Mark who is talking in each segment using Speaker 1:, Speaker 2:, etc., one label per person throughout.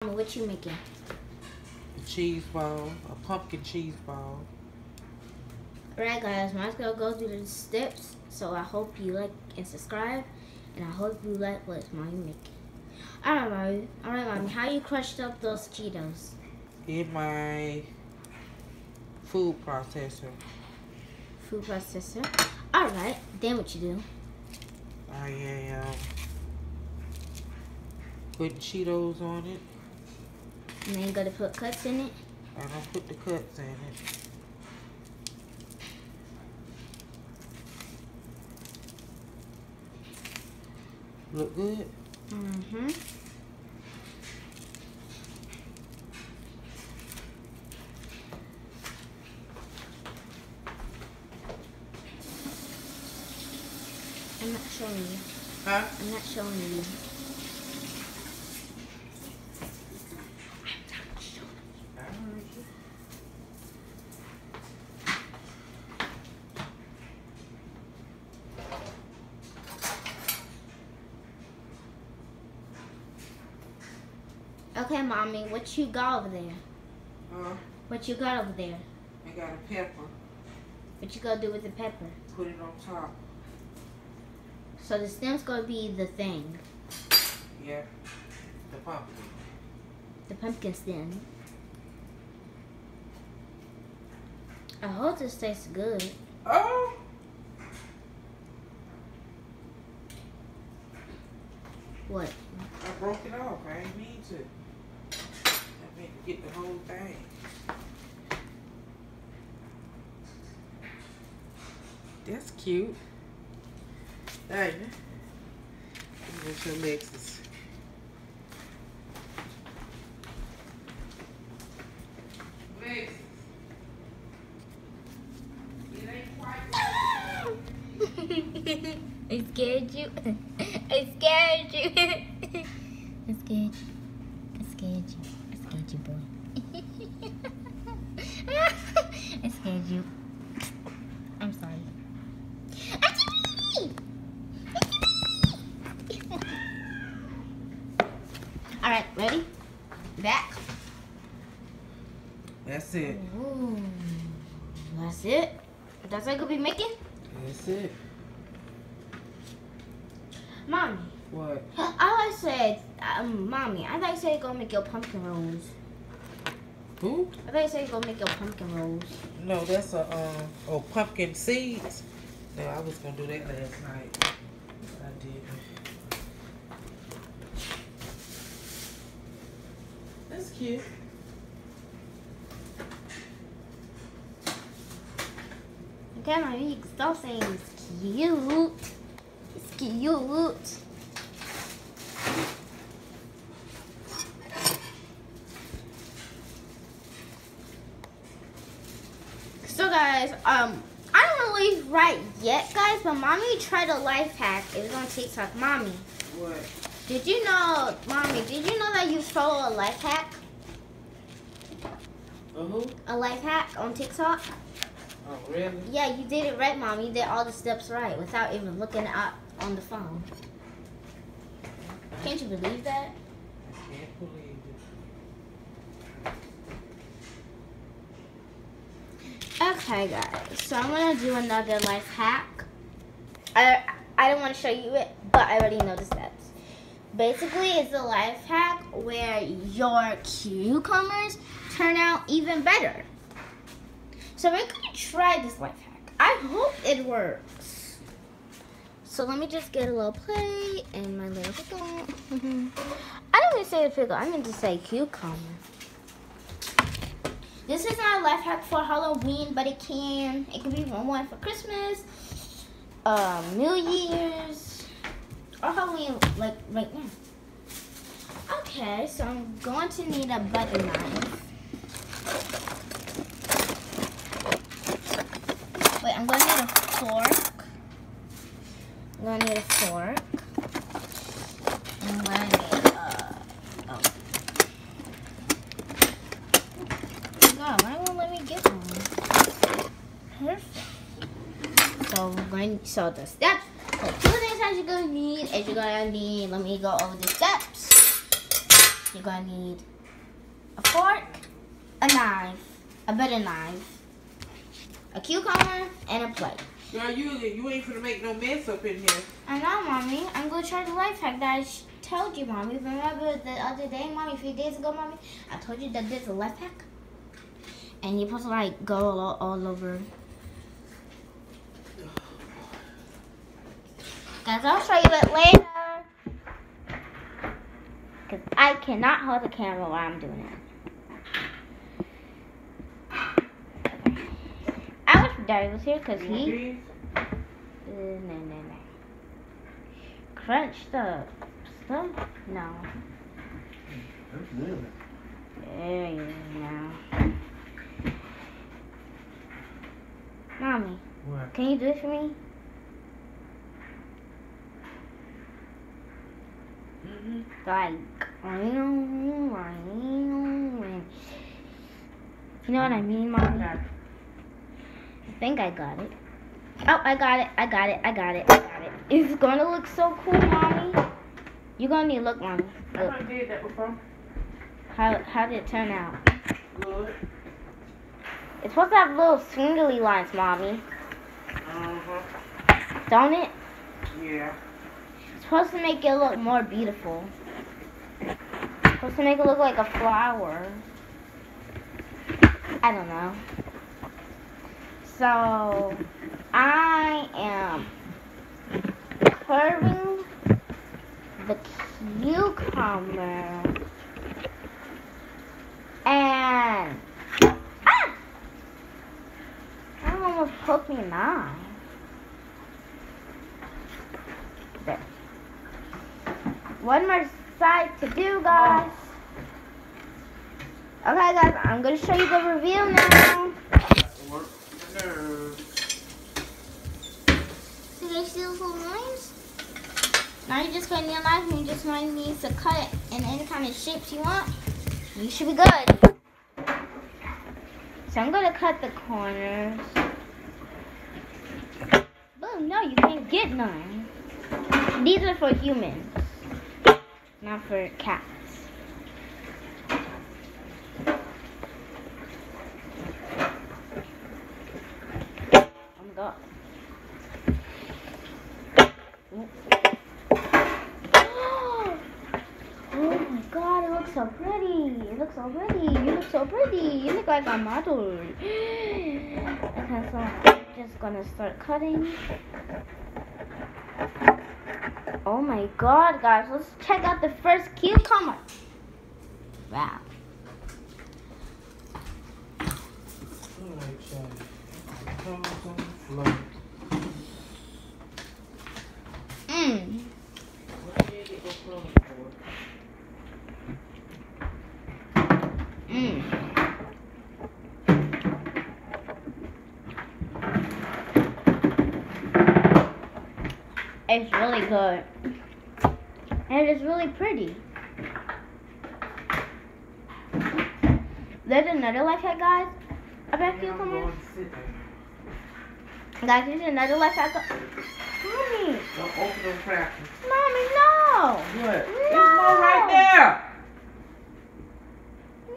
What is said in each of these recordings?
Speaker 1: What you making?
Speaker 2: A cheese ball, a pumpkin cheese ball.
Speaker 1: Alright guys, mine's gonna go through the steps, so I hope you like and subscribe, and I hope you like what mommy making. Alright mommy, how you crushed up those Cheetos?
Speaker 2: In my food processor.
Speaker 1: Food processor. Alright, then what you do?
Speaker 2: I am putting Cheetos on it.
Speaker 1: And then you gotta put cuts in it?
Speaker 2: I don't put the cuts in it. Look good?
Speaker 1: Mm-hmm. I'm not showing you.
Speaker 2: Huh?
Speaker 1: I'm not showing you. Okay, mommy, what you got over there?
Speaker 2: Huh?
Speaker 1: What you got over there?
Speaker 2: I got a pepper.
Speaker 1: What you gonna do with the pepper?
Speaker 2: Put it on top.
Speaker 1: So the stem's gonna be the thing.
Speaker 2: Yeah. The pumpkin.
Speaker 1: The pumpkin stem. I hope this tastes good.
Speaker 2: Oh!
Speaker 1: What?
Speaker 2: I broke it off. I didn't mean to. I meant to get the whole thing. That's cute. Hey, what's your Lexus? Lexus. It ain't quite.
Speaker 1: I scared you. I scared you. I scared you. I scared you. I scared you, boy. I scared you. I'm sorry. Alright, ready? Back.
Speaker 2: That's it.
Speaker 1: Ooh, that's it? That's what you're gonna be making?
Speaker 2: That's it.
Speaker 1: Mommy.
Speaker 2: What?
Speaker 1: I said, Mommy, I thought you said you're gonna make your pumpkin rolls.
Speaker 2: Who?
Speaker 1: I thought you said you're gonna make your pumpkin rolls.
Speaker 2: No, that's a pumpkin seeds. No, I was gonna do that last night. I didn't. That's cute.
Speaker 1: Okay, Mommy, you can stop saying it's cute. It's cute. So guys, I don't really write yet, guys, but Mommy tried a life hack. It was on TikTok. Mommy.
Speaker 2: What?
Speaker 1: Did you know, Mommy, did you know that you follow a life hack?
Speaker 2: Who?
Speaker 1: A life hack on TikTok?
Speaker 2: Oh, really?
Speaker 1: Yeah, you did it right, Mom. You did all the steps right without even looking up on the phone. Can't you believe that?
Speaker 2: I can't believe it.
Speaker 1: Okay, guys. So I'm going to do another life hack. I don't want to show you it, but I already know the steps. Basically, it's a life hack where your cucumbers turn out even better. So we're going to try this life hack. I hope it works. So let me just get a little plate and my little pickle. I don't even say the pickle. I meant to say cucumber. This is not a life hack for Halloween, but it can be one for Christmas, New Year's, or Halloween, like right now. Okay, so I'm going to need a butter knife. Wait, I'm going to need a fork. I'm going to need a fork. I'm going to need God, why won't let me get one? Perfect. So the steps. So two things that you're gonna need is let me go over the steps. You're gonna need a fork, a knife, a butter knife, a cucumber, and a plate.
Speaker 2: Girl, you ain't finna make no mess up in here.
Speaker 1: I know, Mommy. I'm gonna try the life hack that I told you, Mommy. Remember the other day, Mommy, a few days ago, Mommy? I told you that there's a life hack. And you're supposed to, like, go all over. Guys, I'll show you it later. Because I cannot hold the camera while I'm doing it. I wish Daddy was here because he... No. Crunch the stuff? No. There you go. Mommy,
Speaker 2: What?
Speaker 1: can you do it for me? Like, you know what I mean, Mommy? I think I got it. Oh, I got it. It's gonna look so cool, Mommy. You're gonna need to look, Mommy. Look.
Speaker 2: I did that before.
Speaker 1: How did it turn out?
Speaker 2: Good.
Speaker 1: It's supposed to have little swingly lines, Mommy. Don't it?
Speaker 2: Yeah.
Speaker 1: It's supposed to make it look more beautiful. It's supposed to make it look like a flower. I don't know. So, I am curving the cucumber. And that almost hooked me in the eye. There. One more side to do, guys. Okay, guys, I'm gonna show you the reveal now. So you see those little lines? Now you're just getting your knife and you just want me to cut it in any kind of shapes you want. You should be good. So I'm gonna cut the corners. Oh no, you can't get none. These are for humans, not for cats. Oh my god. Oh my god, it looks so pretty. It looks so pretty. You look so pretty. You look like a model. Okay, so I'm just gonna start cutting. Oh my god, guys. Let's check out the first cucumber. Wow. Mmm. Mmm. It's really good. And it's really pretty. There's another life hack, guys. About cucumbers. Guys, there's another life hack. Mommy.
Speaker 2: Don't open them crackers.
Speaker 1: Mommy, no.
Speaker 2: What?
Speaker 1: No.
Speaker 2: There's more right there.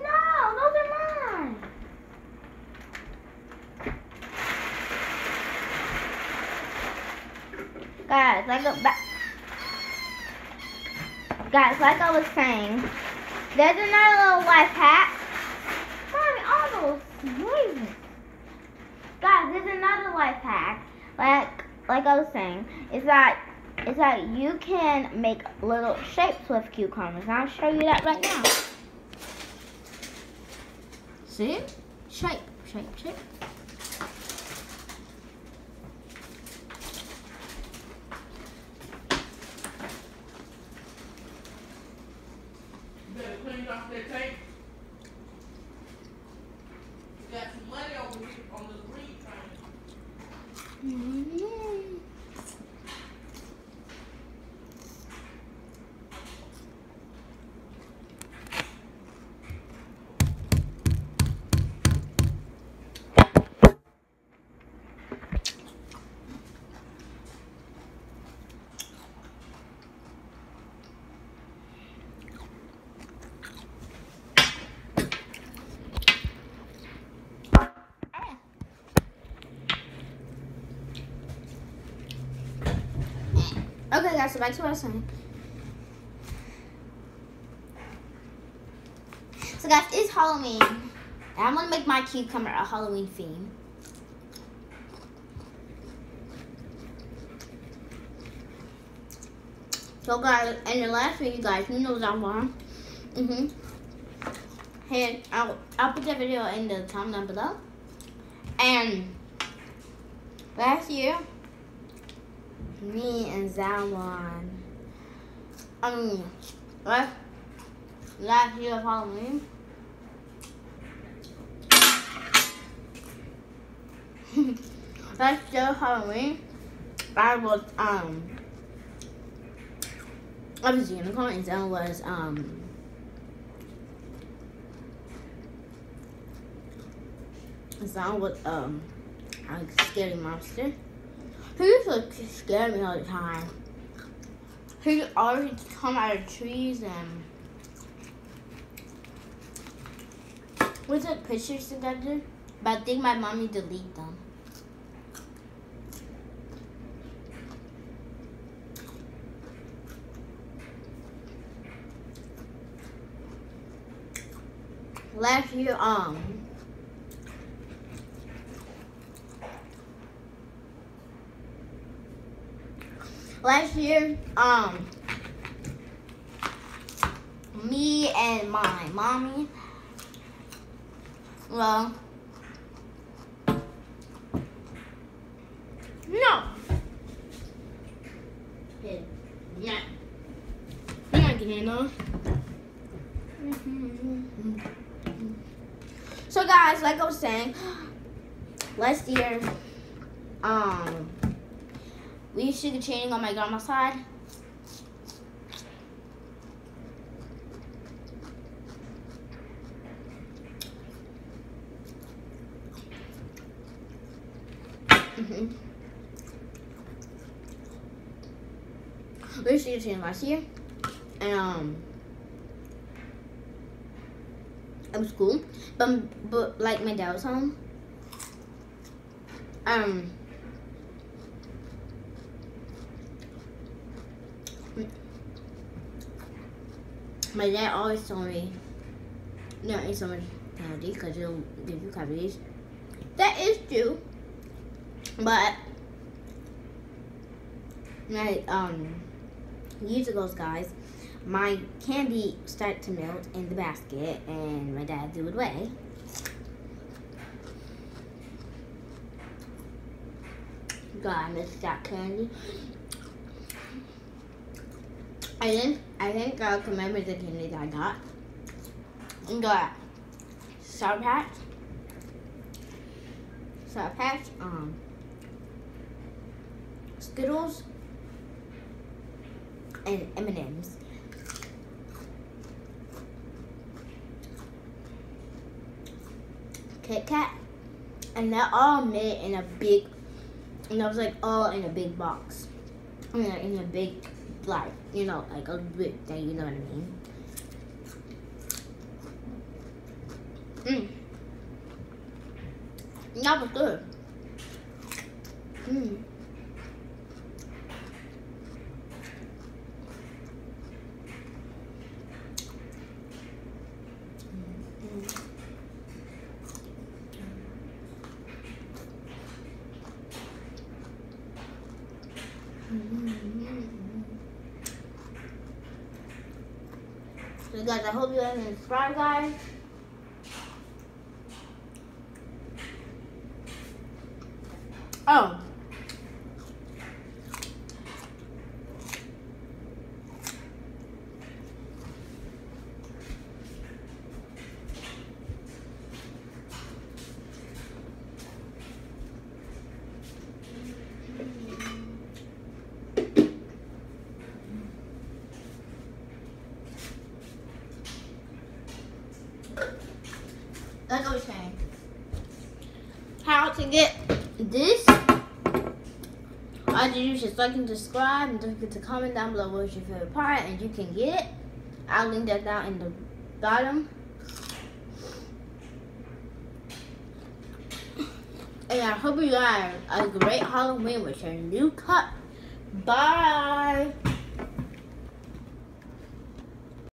Speaker 1: No, those are mine. Guys, like I was saying, there's another little life hack. Mommy, all those noises. Guys, there's another life hack. Like I was saying, is that you can make little shapes with cucumbers. And I'll show you that right now. See? Shape.
Speaker 2: Off that tape. You got some money over here on the green train.
Speaker 1: guys, so back to what I was saying. So guys, it's Halloween. And I'm gonna make my cucumber a Halloween theme. So guys, in the last video, guys, you know that one. And I'll put that video in the timeline below. And last year, me and Zawan, last year of Halloween, last year of Halloween, I was a unicorn, and Zawan was a scary monster. He used to scare me all the time. He always come out of trees and we took pictures together, but I think my mommy deleted them. Last year, me and my mommy, well, no. Yeah. I'm not getting enough. So guys, like I was saying, last year, we used sugar chaining on my grandma's side. We used sugar chaining last year, and it was cool. But like my dad was home. My dad always told me, "No, eat so much candy because it'll give you cavities." That is true, but like years ago, guys, my candy started to melt in the basket, and my dad threw it away. God, I missed that candy. I think I can remember the candy that I got. I got Sour Patch, Skittles, and M&M's. Kit Kat, and they're all made in a big, and that was like all in a big box. I mean, like in a big, like, you know, like a big thing, you know what I mean? That was good. So guys, I hope you guys are subscribed, guys. Oh. Like I was saying, how to get this? All you do is like and subscribe, and don't forget to comment down below what's your favorite part, and you can get it. I'll link that down in the bottom. And I hope you guys have a great Halloween with your new cup. Bye.